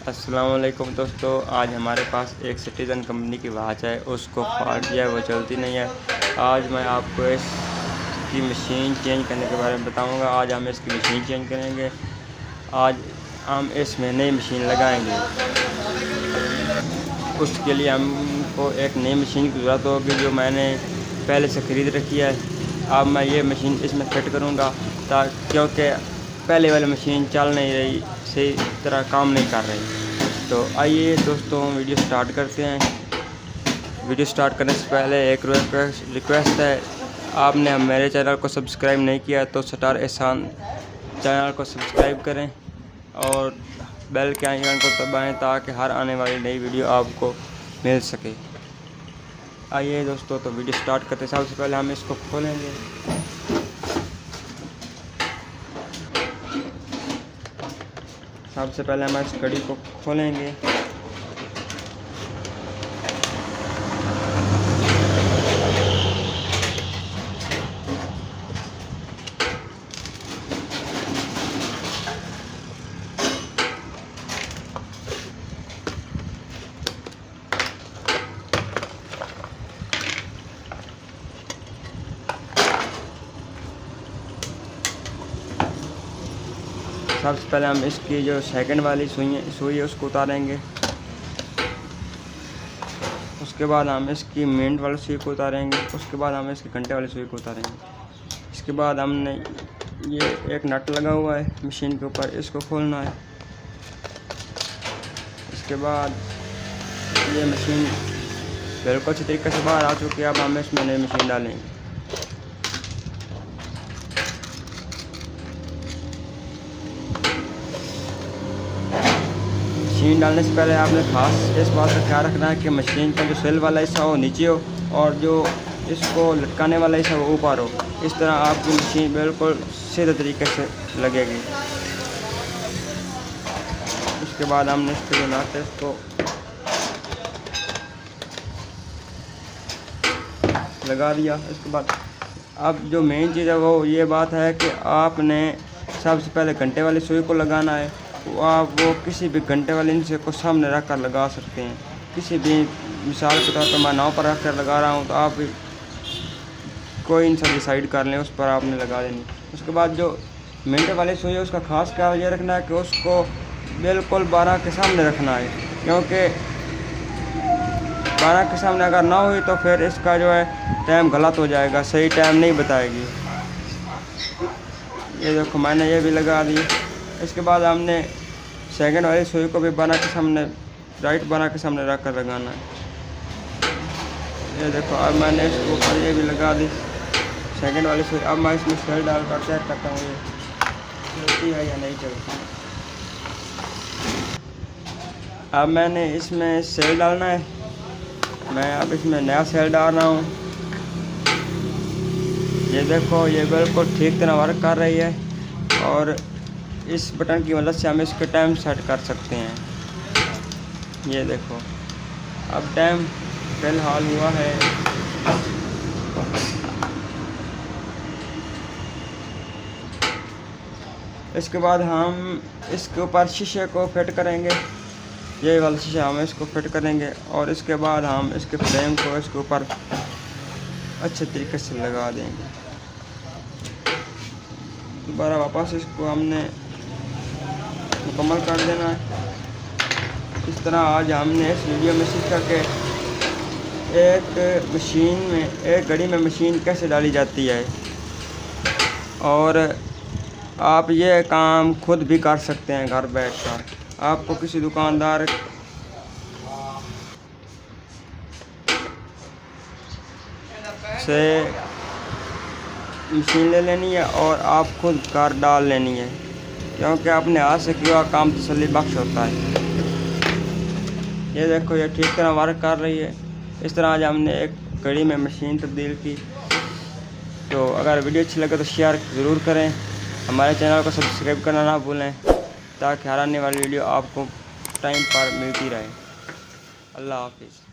अस्सलामुअलैकुम दोस्तों, आज हमारे पास एक सिटीज़न कंपनी की वॉच है। उसको फॉल्ट दिया है, वो चलती नहीं है। आज मैं आपको इसकी मशीन चेंज करने के बारे में बताऊंगा। आज हम इसकी मशीन चेंज करेंगे। आज हम इसमें नई मशीन लगाएंगे। उसके लिए हमको एक नई मशीन की ज़रूरत होगी, जो मैंने पहले से ख़रीद रखी है। अब मैं ये मशीन इसमें फिट करूँगा, क्योंकि पहले वाली मशीन चल नहीं रही, सही तरह काम नहीं कर रही। तो आइए दोस्तों, वीडियो स्टार्ट करते हैं। वीडियो स्टार्ट करने से पहले एक रिक्वेस्ट है, आपने मेरे चैनल को सब्सक्राइब नहीं किया तो स्टार एहसान चैनल को सब्सक्राइब करें और बेल के आइकन को दबाएं, ताकि हर आने वाली नई वीडियो आपको मिल सके। आइए दोस्तों, तो वीडियो स्टार्ट करते हैं। सबसे पहले हम इसको खोलेंगे। सबसे पहले हम इस घड़ी को खोलेंगे। सबसे पहले हम इसकी जो सेकंड वाली सुई है उसको उतारेंगे। उसके बाद हम इसकी मिनट वाली सुई को उतारेंगे। उसके बाद हम इसके घंटे वाली सुई को उतारेंगे। इसके बाद हमने ये एक नट लगा हुआ है मशीन के ऊपर, इसको खोलना है। इसके बाद ये मशीन बिल्कुल अच्छी तरीके से बाहर आ चुकी है। अब हम इसमें नई मशीन डालेंगे। मशीन डालने से पहले आपने खास इस बात का ख्याल रखना है कि मशीन का जो सेल वाला हिस्सा हो नीचे हो और जो इसको लटकाने वाला हिस्सा वो ऊपर हो। इस तरह आपकी मशीन बिल्कुल सीधे तरीके से लगेगी। उसके बाद हमने इसको जो नट है इसको लगा दिया। इसके बाद अब जो मेन चीज़ है वो ये बात है कि आपने सबसे पहले घंटे वाली सुई को लगाना है। आप वो किसी भी घंटे वाले इंचे को सामने रख कर लगा सकते हैं। किसी भी मिसाल के तौर पर मैं 9 पर रख कर लगा रहा हूँ, तो आप कोई इंचा डिसाइड कर लें, उस पर आपने लगा देनी। उसके बाद जो मिनट वाली सुई है उसका खास ख्याल ये रखना है कि उसको बिल्कुल 12 के सामने रखना है, क्योंकि 12 के सामने अगर ना हुई तो फिर इसका जो है टाइम गलत हो जाएगा, सही टाइम नहीं बताएगी। ये देखो, मैंने ये भी लगा दी। इसके बाद हमने सेकंड वाली सुई को भी 12 के सामने, राइट 12 के सामने रख कर लगाना है। ये देखो, अब मैंने इसके ऊपर ये भी लगा दी सेकंड वाली सुई। अब मैं इसमें सेल डाल कर चेक करता हूँ ये चलती है या नहीं चलती। अब मैंने इसमें सेल डालना है। मैं अब इसमें नया सेल डाल रहा हूँ। ये देखो, ये बिल्कुल ठीक तरह वर्क कर रही है और इस बटन की मदद से हम इसके टाइम सेट कर सकते हैं। ये देखो, अब टाइम फ़िलहाल हुआ है। इसके बाद हम इसके ऊपर शीशे को फिट करेंगे। ये वाला शीशा हम इसको फिट करेंगे और इसके बाद हम इसके फ्रेम को इसके ऊपर अच्छे तरीके से लगा देंगे। दोबारा वापस इसको हमने मुकम्मल कर देना है। इस तरह आज हमने इस वीडियो में सीखा कि एक मशीन में, एक घड़ी में मशीन कैसे डाली जाती है, और आप ये काम खुद भी कर सकते हैं घर बैठकर। आपको किसी दुकानदार से मशीन ले लेनी है और आप खुद कार डाल लेनी है, क्योंकि अपने हाथ से किया हुआ काम तसल्ली बख्श होता है। ये देखो, ये ठीक तरह वर्क कर रही है। इस तरह आज हमने एक घड़ी में मशीन तब्दील की। तो अगर वीडियो अच्छी लगे तो शेयर ज़रूर करें। हमारे चैनल को सब्सक्राइब करना ना भूलें, ताकि हर आने वाली वीडियो आपको टाइम पर मिलती रहे। अल्लाह हाफिज़।